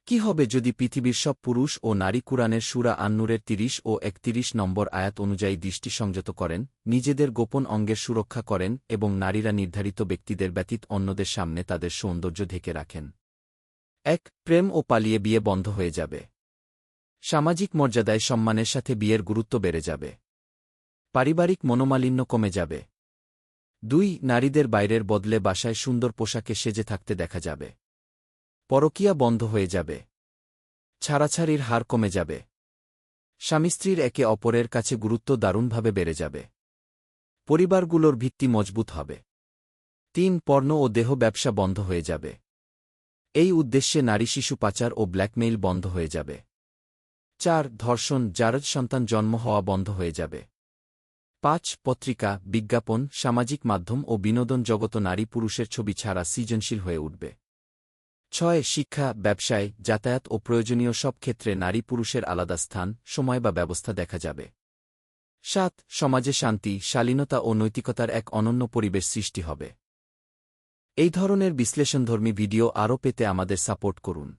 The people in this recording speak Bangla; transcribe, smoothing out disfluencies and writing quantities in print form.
কি হবে যদি পৃথিবীর সব পুরুষ ও নারী কুরআনের সূরা আন-নূরের ৩০ ও ৩১ নম্বর আয়াত অনুযায়ী দৃষ্টি সংযত করেন, নিজেদের গোপন অঙ্গের সুরক্ষা করেন এবং নারীরা নির্ধারিত ব্যক্তিদের ব্যতীত অন্যদের সামনে তাদের সৌন্দর্য ঢেকে রাখেন? ১. প্রেম ও পালিয়ে বিয়ে বন্ধ হয়ে যাবে। সামাজিক মর্যাদায় সম্মানের সাথে বিয়ের গুরুত্ব বেড়ে যাবে। পারিবারিক মনোমালিন্য কমে যাবে। ২. নারীদের বাইরের বদলে বাসায় সুন্দর পোশাকে সেজে থাকতে দেখা যাবে। পরকীয়া বন্ধ হয়ে যাবে। ছাড়াছাড়ির হার কমে যাবে। স্বামী-স্ত্রীর একে অপরের কাছে গুরুত্ব দারুণভাবে বেড়ে যাবে। পরিবারগুলোর ভিত্তি মজবুত হবে। ৩. পর্ন ও দেহ ব্যবসা বন্ধ হয়ে যাবে। এই উদ্দেশ্যে নারী শিশু পাচার ও ব্ল্যাকমেইল বন্ধ হয়ে যাবে। ৪. ধর্ষণ, জারজ সন্তান জন্ম হওয়া বন্ধ হয়ে যাবে। ৫. পত্রিকা, বিজ্ঞাপন, সামাজিক মাধ্যম ও বিনোদন জগত নারী পুরুষের ছবি ছাড়া সৃজনশীল হয়ে উঠবে। ৬. শিক্ষা, ব্যবসায়, যাতায়াত ও প্রয়োজনীয় সব ক্ষেত্রে নারী পুরুষের আলাদা স্থান, সময় বা ব্যবস্থা দেখা যাবে। ৭. সমাজে শান্তি, শালীনতা ও নৈতিকতার এক অনন্য পরিবেশ সৃষ্টি হবে। এই ধরনের বিশ্লেষণধর্মী ভিডিও আরও পেতে আমাদের সাপোর্ট করুন।